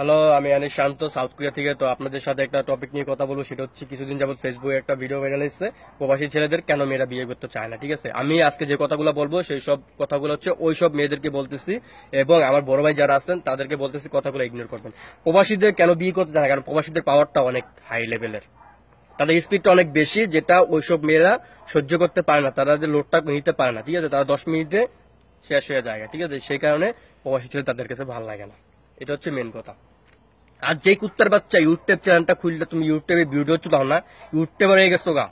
Hello, আমি অনেক শান্ত, south Korea থেকে। তো আপনাদের সাথে একটা টপিক নিয়ে কথা বলবো। সেটা হচ্ছে, কিছুদিন যাবত ফেসবুকে একটা ভিডিও ভাইরাল হয়েছে, প্রবাসী ছেলেদের কেন মেয়েরা বিয়ে করতে চায় না। ঠিক আছে, আমি আজকে যে কথাগুলো বলবো সেই সব কথাগুলো হচ্ছে ওই সব মেয়েদেরকে বলতেছি, এবং আমার বড় ভাই যারা আছেন তাদেরকে বলতেছি কথাগুলো ইগনোর করবেন। প্রবাসীদের কেন বিয়ে করতে চায় না, কারণ প্রবাসীদের পাওয়ারটা অনেক হাই লেভেলের, তাদের স্পিডটা অনেক বেশি, যেটা ওইসব মেয়েরা সহ্য করতে পারে না, তারা যে লোডটা নিতে পারে না। ঠিক আছে, তারা 10 মিনিটে শেষ হয়ে যায়। ঠিক আছে, সেই কারণে প্রবাসী ছেলে তাদের কাছে ভালো লাগে না। এটা হচ্ছে মেন কথা। আর যে কুত্তার বাচ্চা ইউটিউব চ্যানেলটা খুললে, তুমি ইউটিউবে ভিডিও দাও না, ইউটিউবে হয়ে গেছো গা।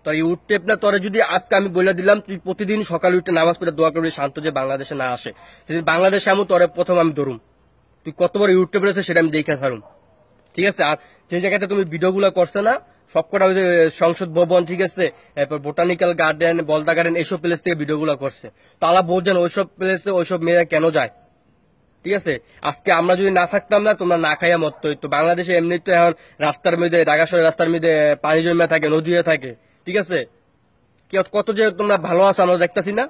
তোর ইউটিউব না, তোরে যদি আজকে আমি বলে দিলাম তুই প্রতিদিন সকালে উঠে নামাজ পড়ে দোয়া করবি শান্ত যে বাংলাদেশে না আসে, সেদিন বাংলাদেশে আমি তোরে প্রথম আমি ধরুম, তুই কত বড় ইউটিউবে রয়েছে সেটা আমি দেখে ছাড়ুম। ঠিক আছে, আর যে জায়গাতে তুমি ভিডিওগুলো করছে না, সবকটা ওই যে সংসদ ভবন, ঠিক আছে, এরপর বোটানিক্যাল গার্ডেন, বলদা গার্ডেন, এইসব প্লেস থেকে ভিডিওগুলো করছে। তারা বোঝেন ওইসব প্লেসে ওইসব মেয়েরা কেন যায়। ঠিক আছে, আজকে আমরা যদি না থাকতাম না, তোমরা না খাইয়া মরতো। তো বাংলাদেশে এমনি তো এখন রাস্তার মধ্যে, ঢাকা শহরের রাস্তার মধ্যে পানি জমে থাকে, নদী হয়ে থাকে। ঠিক আছে, কত যে তোমরা ভালো আছো আমরা দেখতেছি না।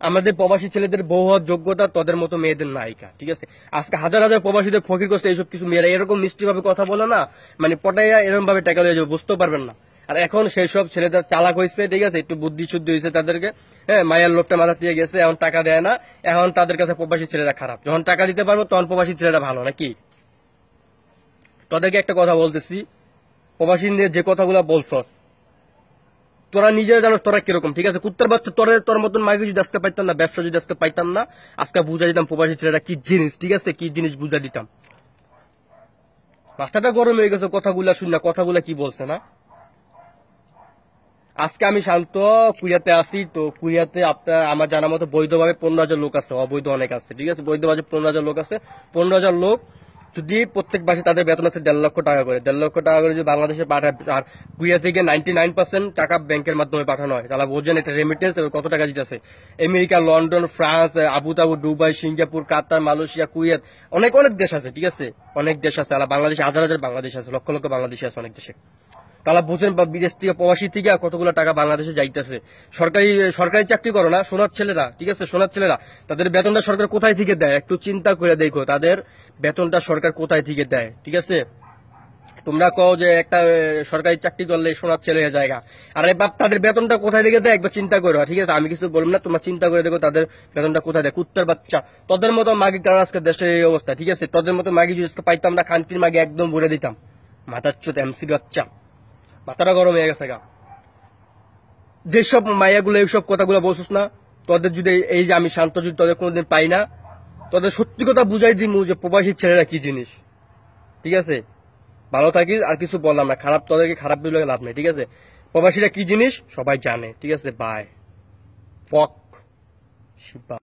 আমাদের প্রবাসী ছেলেদের বউ হওয়ার যোগ্যতা তোদের মতো মেয়েদের নায়িকা। ঠিক আছে, আজকে হাজার হাজার প্রবাসীদের ফকির করছে এইসব কিছু মেয়েরা, এরকম মিষ্টি ভাবে কথা বলে না, মানে পটাইয়া এরকম ভাবে টাকা দিয়ে যাবে, বুঝতেও পারবেন না। আর এখন সেই সব ছেলেদের চালাক হয়েছে, ঠিক আছে, একটু বুদ্ধি শুদ্ধ হয়েছে তাদেরকে। হ্যাঁ, মায়ের লোকটা মাথা দিয়ে গেছে, এখন টাকা দেয় না, এখন তাদের কাছে প্রবাসী ছেলেরা খারাপ। যখন টাকা দিতে পারবো তখন প্রবাসী ছেলেরা ভালো, নাকি? তোদেরকে একটা কথা বলতেছি, প্রবাসী নিয়ে যে কথাগুলো বলছস, তোরা নিজেরা জানো তোরা কিরকম। ঠিক আছে, কুত্তার বাচ্চা, তোর মতন মাকে যদি আজকে পাইতাম না, ব্যবসা যদি আজকে পাইতাম না, আজকে বুঝা দিতাম প্রবাসী ছেলেরা কি জিনিস। ঠিক আছে, কি জিনিস বুঝা দিতাম। মাথাটা গরম হয়ে গেছে কথাগুলা শুন না, কথাগুলা কি বলছে না। আজকে আমি শান্ত কুরিয়াতে আসি। তো কুরিয়াতে আপনার আমার জানা মতো বৈধভাবে 15,000 লোক আছে, অবৈধ অনেক আছে। ঠিক আছে, বৈধভাবে 15,000 লোক আছে। 15,000 লোক যদি প্রত্যেক মাসে তাদের বেতন আছে 1.5 লক্ষ টাকা করে, 1.5 লক্ষ টাকা করে যদি বাংলাদেশে পাঠায়, আর কুরিয়া থেকে 99% টাকা ব্যাংকের মাধ্যমে পাঠানো হয়, তাহলে বোঝেন এটা রেমিটেন্স কত টাকা দিতেছে। America, London, France, Abu Dhabi, Dubai, Singapore, Qatar, Malaysia, Kuwait, অনেক অনেক দেশ আছে। ঠিক আছে, অনেক দেশ আছে। আর বাংলাদেশে হাজার হাজার বাংলাদেশ আছে, লক্ষ লক্ষ বাংলাদেশি আছে অনেক দেশে। তাহলে বুঝেন বিদেশ থেকে, প্রবাসী থেকে কতগুলো টাকা বাংলাদেশে যাইতেছে। সরকারি সরকারি চাকরি করো না সোনার ছেলেরা, ঠিক আছে, সোনার ছেলেরা, তাদের বেতনটা সরকার কোথায় থেকে দেয় একটু চিন্তা করে দেখো, তাদের বেতনটা সরকার কোথায় থেকে দেয়। ঠিক আছে, তোমরা কও যে একটা সরকারি চাকরি করলে সোনার ছেলে হয়ে জায়গা, আরে বাপ, তাদের বেতনটা কোথায় থেকে দেয় একবার চিন্তা করো। ঠিক আছে, আমি কিছু বলবো না, তোমরা চিন্তা করে দেখো তাদের বেতনটা কোথায় দেয়। কুত্তার বাচ্চা, তোদের মতো মাগি কারণ আজকে দেশের এই অবস্থা। ঠিক আছে, তোদের মতো মাগি যদি পাইতাম না, খানকির মাগি একদম ভরে দিতাম। মাথার চোত এমসির বাচ্চা, মাথাটা গরম হয়ে গেছে গা। যেসব মায়াগুলো এইসব কথাগুলো বলছিস না, তোদের যদি এই যে আমি শান্ত যদি তোদের কোনোদিন পাই না, তোদের সত্যি কথা বুঝাই দিমু যে প্রবাসী ছেলেরা কি জিনিস। ঠিক আছে, ভালো থাকিস, আর কিছু বললাম না, খারাপ তোদেরকে খারাপ দিলে লাভ নেই। ঠিক আছে, প্রবাসীরা কি জিনিস সবাই জানে। ঠিক আছে, বাই। ফক শিবা।